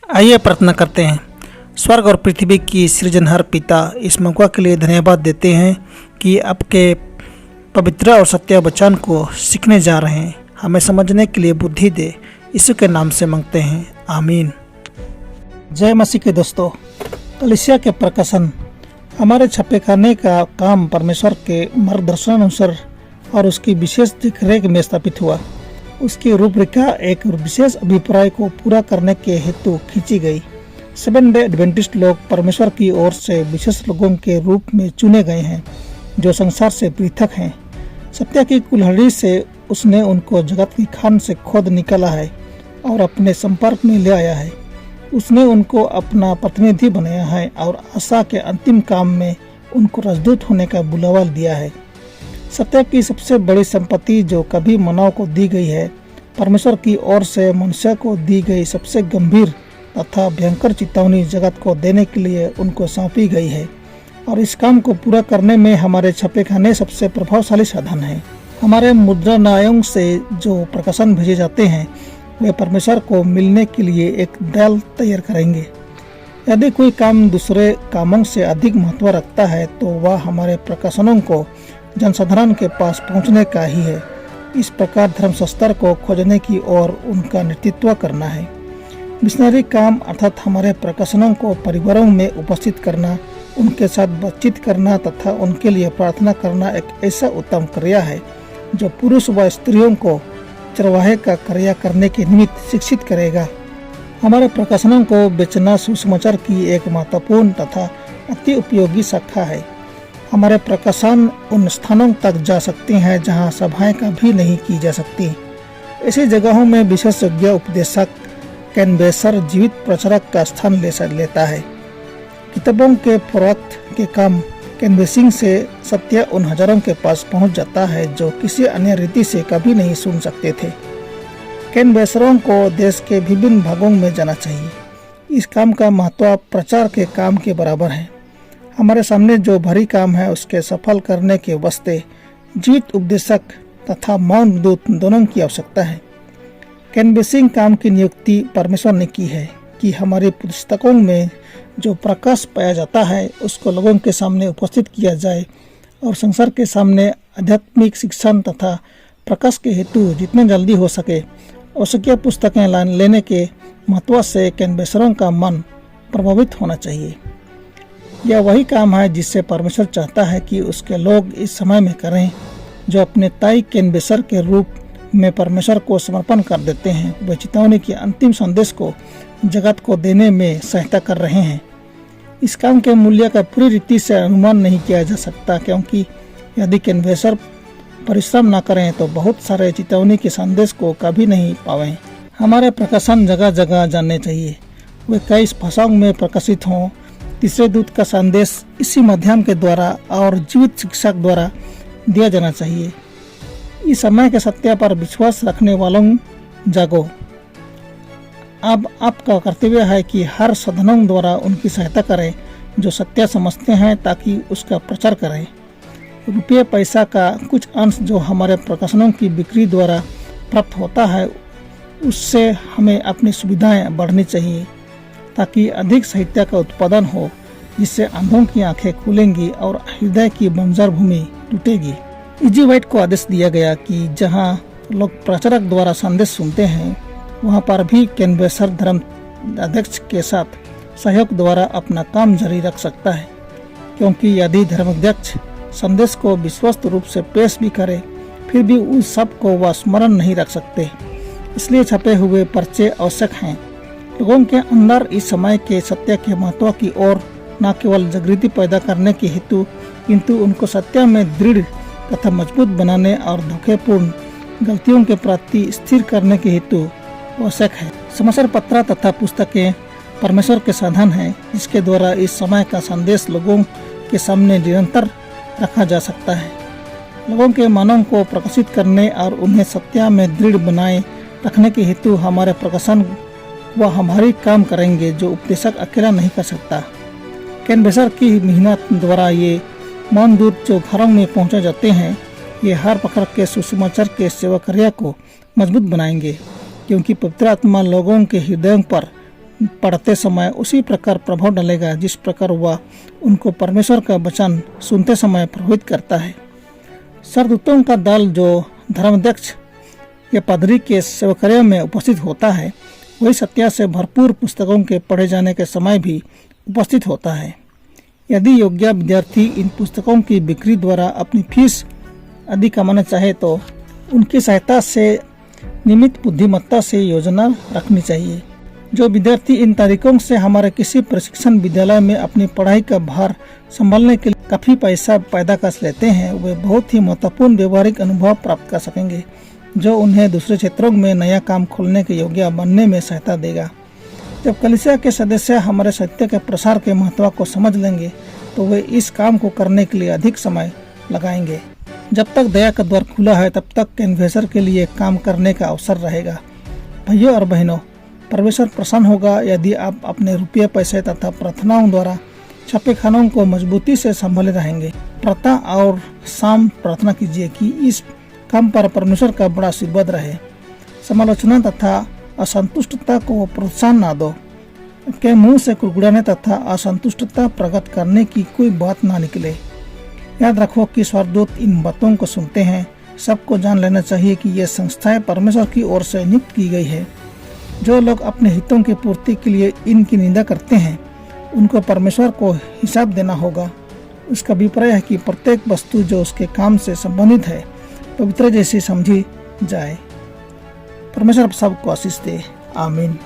आइए प्रार्थना करते हैं। स्वर्ग और पृथ्वी की सृजनहार पिता, इस मौका के लिए धन्यवाद देते हैं कि आपके पवित्र और सत्य वचन को सीखने जा रहे हैं। हमें समझने के लिए बुद्धि दे, यीशु के नाम से मांगते हैं, आमीन। जय मसीह के दोस्तों, कलीसिया के प्रकाशन हमारे छापेखाने का काम परमेश्वर के मार्गदर्शनानुसार और उसकी विशेष देखरेख में स्थापित हुआ। उसकी रूपरेखा एक विशेष अभिप्राय को पूरा करने के हेतु खींची गई। 7 डे एडवेंटिस्ट लोग परमेश्वर की ओर से विशेष लोगों के रूप में चुने गए हैं जो संसार से पृथक हैं। सत्य की कुल्हाड़ी से उसने उनको जगत की खान से खोद निकाला है और अपने संपर्क में ले आया है। उसने उनको अपना प्रतिनिधि बनाया है और आशा के अंतिम काम में उनको राजदूत होने का बुलावा दिया है। सत्य की सबसे बड़ी संपत्ति जो कभी मानव को दी गई है, परमेश्वर की ओर से मनुष्य को दी गई सबसे गंभीर तथा भयंकर चेतावनी जगत को देने के लिए उनको सौंपी गई है। और इस काम को पूरा करने में हमारे छापेखाने सबसे प्रभावशाली साधन है। हमारे मुद्रणालयों से जो प्रकाशन भेजे जाते हैं वे परमेश्वर को मिलने के लिए एक दल तैयार करेंगे। यदि कोई काम दूसरे कामों से अधिक महत्व रखता है तो वह हमारे प्रकाशनों को जनसाधारण के पास पहुंचने का ही है। इस प्रकार धर्मशास्त्र को खोजने की ओर उनका नेतृत्व करना है। मिशनरी काम अर्थात हमारे प्रकाशनों को परिवारों में उपस्थित करना, उनके साथ बातचीत करना तथा उनके लिए प्रार्थना करना एक ऐसा उत्तम क्रिया है जो पुरुष व स्त्रियों को चरवाहे का कार्य करने के निमित्त शिक्षित करेगा। हमारे प्रकाशनों को बेचना सुसमाचार की एक महत्वपूर्ण तथा अति उपयोगी शाखा है। हमारे प्रकाशन उन स्थानों तक जा सकते हैं जहां सभाएं कभी नहीं की जा सकती। ऐसी जगहों में विशेषज्ञ उपदेशक कैनवेसर जीवित प्रचारक का स्थान लेता है। किताबों के प्रवक्त के काम कैनवेसिंग से सत्य उन हजारों के पास पहुंच जाता है जो किसी अन्य रीति से कभी नहीं सुन सकते थे। कैनवेसरों को देश के विभिन्न भागों में जाना चाहिए। इस काम का महत्व प्रचार के काम के बराबर है। हमारे सामने जो भारी काम है उसके सफल करने के वास्ते जीवित उपदेशक तथा मौन दूत दोनों की आवश्यकता है। कैनवेसिंग काम की नियुक्ति परमेश्वर ने की है कि हमारी पुस्तकों में जो प्रकाश पाया जाता है उसको लोगों के सामने उपस्थित किया जाए और संसार के सामने आध्यात्मिक शिक्षण तथा प्रकाश के हेतु जितने जल्दी हो सके आवश्यक पुस्तकें लेने के महत्व से कैनवेसरों का मन प्रभावित होना चाहिए। यह वही काम है जिससे परमेश्वर चाहता है कि उसके लोग इस समय में करें जो अपने ताई कैनवेसर के रूप में परमेश्वर को समर्पण कर देते हैं। वे चेतावनी के अंतिम संदेश को जगत को देने में सहायता कर रहे हैं। इस काम के मूल्य का पूरी रीति से अनुमान नहीं किया जा सकता, क्योंकि यदि कैनवेसर परिश्रम न करें तो बहुत सारे चेतावनी के संदेश को कभी नहीं पावें। हमारे प्रकाशन जगह जगह जाने चाहिए। वे कई भाषाओं में प्रकाशित हों। तीसरे दूत का संदेश इसी माध्यम के द्वारा और जीवित शिक्षक द्वारा दिया जाना चाहिए। इस समय के सत्य पर विश्वास रखने वालों जागो। अब आपका कर्तव्य है कि हर साधनों द्वारा उनकी सहायता करें जो सत्य समझते हैं ताकि उसका प्रचार करें। रुपये पैसा का कुछ अंश जो हमारे प्रकाशनों की बिक्री द्वारा प्राप्त होता है उससे हमें अपनी सुविधाएं बढ़नी चाहिए ताकि अधिक साहित्य का उत्पादन हो, जिससे अंधों की आंखें खुलेंगी और हृदय की बंजर भूमि टूटेगी। इजी वाइट को आदेश दिया गया कि जहां लोग प्रचारक द्वारा संदेश सुनते हैं वहां पर भी कैनवेसर धर्म अध्यक्ष के साथ सहयोग द्वारा अपना काम जारी रख सकता है, क्योंकि यदि धर्माध्यक्ष संदेश को विश्वस्त रूप से पेश भी करे फिर भी उस सब को वह स्मरण नहीं रख सकते। इसलिए छपे हुए पर्चे आवश्यक हैं। लोगों के अंदर इस समय के सत्य के महत्व की ओर न केवल जागृति पैदा करने के हेतु किंतु उनको सत्य में दृढ़ तथा मजबूत बनाने और धोखेपूर्ण गलतियों के प्रति स्थिर करने के हेतु आवश्यक है। समाचार पत्र तथा पुस्तकें परमेश्वर के साधन हैं जिसके द्वारा इस समय का संदेश लोगों के सामने निरंतर रखा जा सकता है। लोगों के मनों को प्रकाशित करने और उन्हें सत्य में दृढ़ बनाए रखने के हेतु हमारे प्रकाशन वह हमारी काम करेंगे जो उपदेशक अकेला नहीं कर सकता। कैनवेसर की मेहनत द्वारा ये मौन दूत जो घरों में पहुंचे जाते हैं ये हर प्रकार के सुसमाचार के सेवा कार्य को मजबूत बनाएंगे, क्योंकि पवित्र आत्मा लोगों के हृदयों पर पढ़ते समय उसी प्रकार प्रभाव डालेगा जिस प्रकार वह उनको परमेश्वर का वचन सुनते समय प्रभावित करता है। सरदूतों का दल जो धर्माध्यक्ष या पादरी के सेवकार्य में उपस्थित होता है, वही सत्या से भरपूर पुस्तकों के पढ़े जाने के समय भी उपस्थित होता है। यदि योग्य विद्यार्थी इन पुस्तकों की बिक्री द्वारा अपनी फीस आदि कमाना चाहे तो उनकी सहायता से नियमित बुद्धिमत्ता से योजना रखनी चाहिए। जो विद्यार्थी इन तरीकों से हमारे किसी प्रशिक्षण विद्यालय में अपनी पढ़ाई का भार संभालने के लिए काफ़ी पैसा पैदा कर लेते हैं, वे बहुत ही महत्वपूर्ण व्यवहारिक अनुभव प्राप्त कर सकेंगे जो उन्हें दूसरे क्षेत्रों में नया काम खोलने के योग्य बनने में सहायता देगा। जब कलीसिया के सदस्य हमारे सत्य के प्रसार के महत्व को समझ लेंगे तो वे इस काम को करने के लिए अधिक समय लगाएंगे। जब तक दया का द्वार खुला है तब तक कैनवेसर के लिए काम करने का अवसर रहेगा। भाइयों और बहनों, परमेश्वर प्रसन्न होगा यदि आप अपने रुपये, पैसे तथा प्रार्थनाओं द्वारा छपे खानों को मजबूती से संभाले रहेंगे। प्रातः और शाम प्रार्थना कीजिए कि इस काम पर परमेश्वर का बड़ा आशीर्वाद रहे। समालोचना तथा असंतुष्टता को प्रोत्साहन ना दो। के मुंह से कुड़कुड़ाने तथा असंतुष्टता प्रकट करने की कोई बात ना निकले। याद रखो कि स्वर्गदूत इन बातों को सुनते हैं। सबको जान लेना चाहिए कि ये संस्थाएं परमेश्वर की ओर से नियुक्त की गई है। जो लोग अपने हितों की पूर्ति के लिए इनकी निंदा करते हैं उनको परमेश्वर को हिसाब देना होगा। उसका अभिप्राय है कि प्रत्येक वस्तु जो उसके काम से संबंधित है पवित्र जैसी समझी जाए। परमेश्वर सबको आशीष दे। आमीन।